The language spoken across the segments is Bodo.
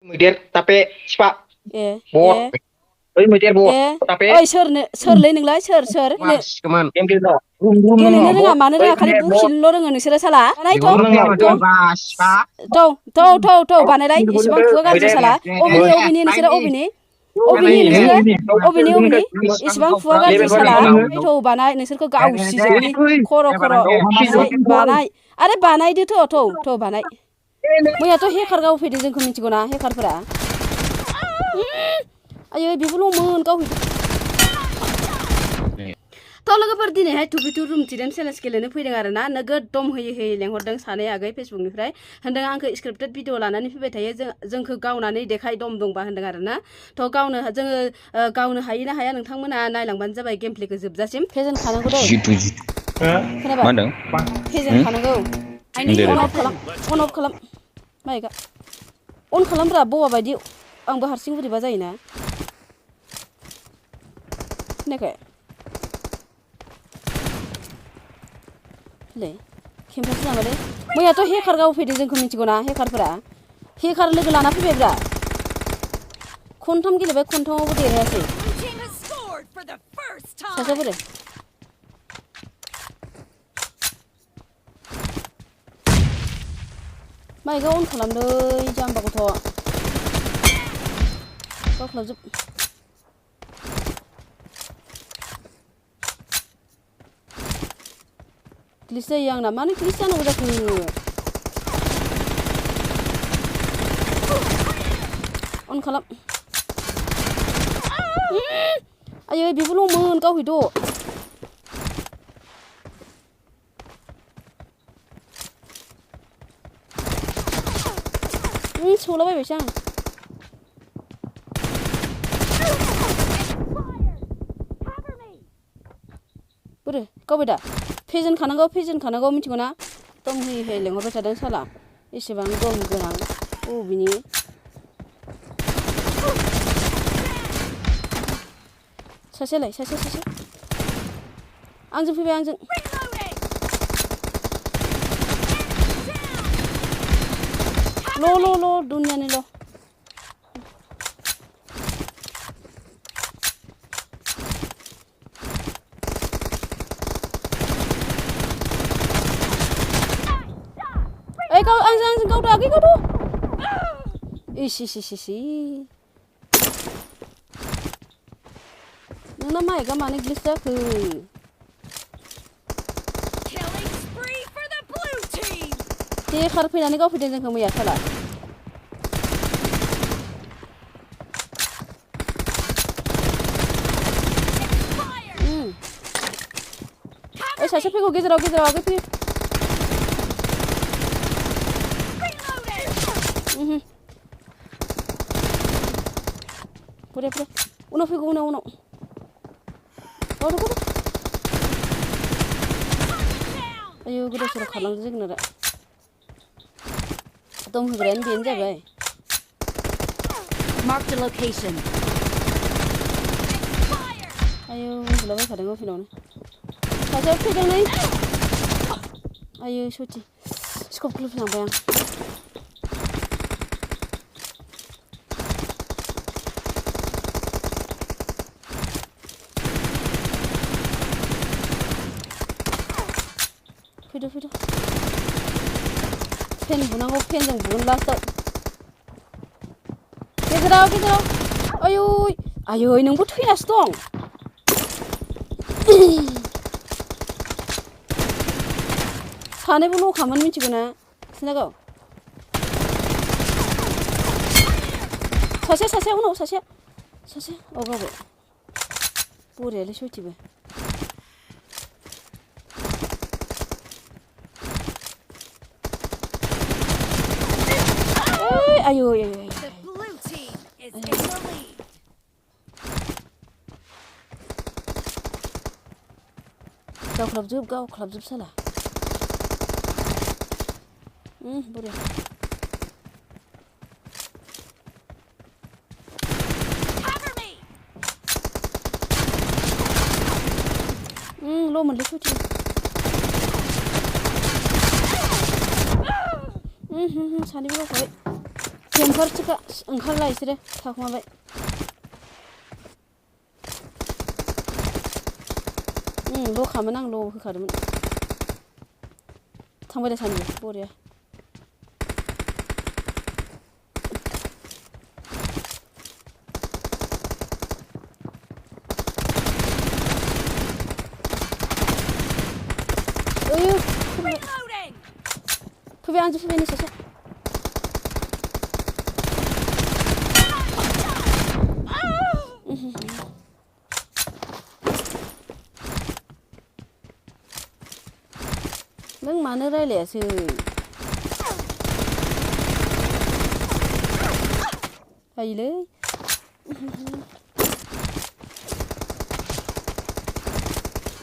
मैदेर तापे सिपा बट ओइ मैदेर बट तापे ओइ सोरलै नोंलाय सोर कमान गेम गेलेनो गेलेनो रोङा मानो रोङा खालि बुखिनोल' रोङो नोंसोरो साला थौ बानायलाय इसेबां खुगा गाज्रि साला अबेनि नोंसोरो अबेनि इसेबां खुगा गाज्रि साला थौ बानाय नोंसोरखौ गावसिजोबनि खर' बानाय आरे बानायदो थौ बानाय मैयाथ' हेकार गावफैदों जोंखौ मिथिगौना हेकारफोरा आयै बेबोल'मोन गावहैदों थ' लोगोफोर दिनैहाय टुबिटु रुम थिदेम चेलेन्ज गेलेनो फैदों आरो ना नोगोद दम होयै लेंहरदों सानै आगै फेसबुकनिफ्राय होनदों आंखौ स्क्रिप्टेड भिडिअ लानानै फैबाय थायो जोंखौ गावनानै देखाय दम दंबा होनदों आरो ना थ' जोङो गावनो हायो ना हाया नोंथांमोना नायलांबानो जाबाय गेम प्लेखौ जोबजासिम फेजेन खानांगौ दै खोनाबाय फेजेन खानांगौ अन अफ खालाम माइका अन खालामब्रा बवा बायदि आंबो हारसिं बोरैबा जायोना खोनायाखै खेमफासो नामालै मैयाथ' हेकार गावफैदों जोंखौ मिथिगौना हेकारफोरा हेकार लोगो लाना फैबायब्रा खनथाम गेलेबाय खनथामावबो देरहायासै सासेया बोरै माइका अन खालामदै जाम्बा गथ' गावख्लाबजोब ग्लिस जायो आंना मानो ग्लिस जानांगौ जाखो अन खालाम आयै बेबोल'मोन गावहैद' सौलाबायबायसो आं बोरो गावबाय दा फेजेन खानांगौ मिथिगौ ना दम होयै लेंहरबाय थादों साला एसेबां दम गोनां बबेनि सासेलाय सासे आंजों फैबाय आंजों ल' दुनियानिल' आंजों गावदो आगै गावदो इसी नोंना माइकआ मानो ग्लिस जाखो हेकार फैनानै गावफैदों जोंखौ मैया साला ओइ सासे फैगौ गेजेराव आगै फैयो फुरे उनाव फैगौ उनाव गावदो आयौ गोदाव सोराव खारलांदो जोगोनारा दम होग्रायानो बेनो जाबाय आयौ उन्दुलाबायखादों गावफैनावनो सासेया फैदों नै आयौ सथि स्कप खुलिफ्लांबाय आं फैदो फेन बुनांगौ फेनजों बुगोन लास्टआव गेजेराव आयै नोंबो थैनासो दं सानैबो ल'खामोन मिथिगौ ना सिनागाव सासे उनाव सासे गावबाय बरियालै सयथिबो आयौ गावख्लाबजोब साला बरिया ल' मोनलै सयथि सानैबो गावखाबाय ओंखारथिखा ओंखारला इसोरो थाखुमाबाय ल'खामोन आं ल' होखादोंमोन थांबाय दे सानजु बरिया ओयो फैबाय आंजों फैबाय नै सासे नों मानो रायलायासै आइलै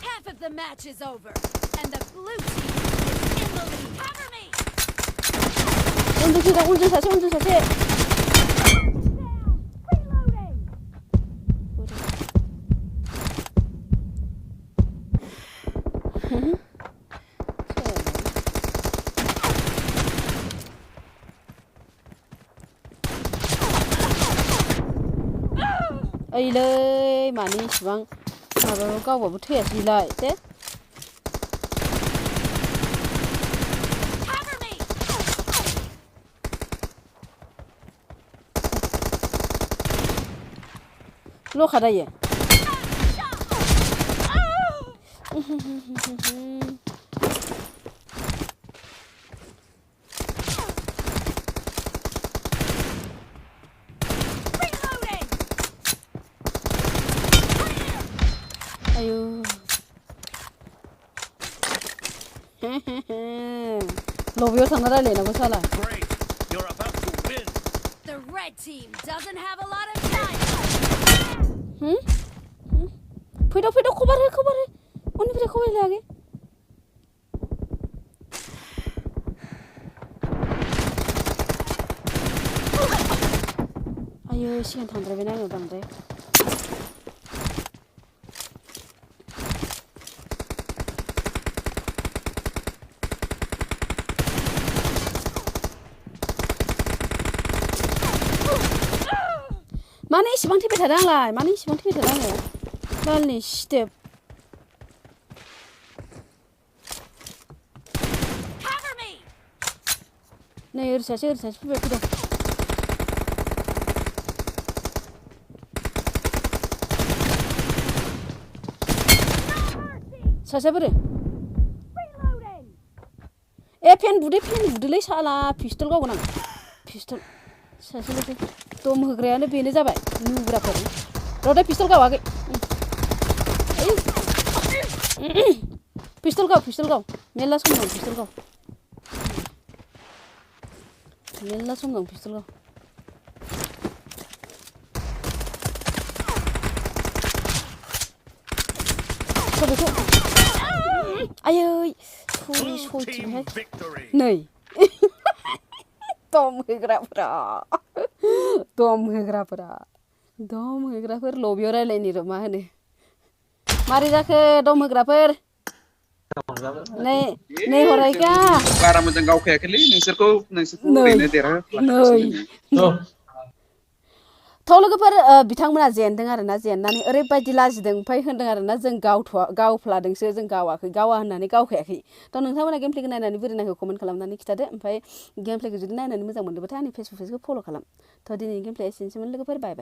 Half of the match is over and the blue team is in the lead. Cover me. 운전 사세 Reloading. ओइलै मानि इसिबां माबायाव गावबाबो थैयासैलाय दे Cover me. ल'खा दायो Reloading. आयु लबियाव थांना रायलायनांगौ साला Great. You're about to win. The red team doesn't have a lot of time. फैदाव खबर हो उननिफ्राय खबर लागे आयु सिगां थांद्रायबायना आङो बांद्राय मानो इसेबां थैबाय थादों आंलाय मानो इसेबां थैबाय थादों आङो बालनि स्टेप Cover me. नै ओरै सासे फैबाय फैदों सासेया बोरो Reloading. फेन बुदोलै साला पिस्तल गावगोन आं पिस्तल सासेल'सै दम होग्रायानो बेनो जाबाय नुग्राफोर र'दै पिस्तल गावाखै पिस्तल गाव मेरला सम दं पिस्तल गाव पिस्तल गाव बेखौ आयै Blue team सयथिंहाय victory. नै दम होग्राफोर लबियाव रायलायनि र' मा होनो मारै जाखो दम होग्राफोर नै हरायगा बारा मोजां गावखायाखैलै नोंसोरखौ ओरैनो देरहाहोफ्लांगासिनो थ' लोगोफोर बिथांमोना जेनदों आरोना जेननानै ओरैबायदि लाजिदों ओमफ्राय होनदों आरोना जों गावफ्लादोंसो जों गावा होननानै गावखायाखै थ' नोंथांमोना गेम प्लेखौ नायनानै बोरै नांगौ कमेन्ट खालामनानै खिथादो ओमफ्राय गेम प्लेखौ जुदि नायनानै मोजां मोनदोंबाथाय आंनि फेसबुक पेजखौ फल' खालाम थ' दिनैनि गेम प्लेया एसेनोसैमोन लोगोफोर बाय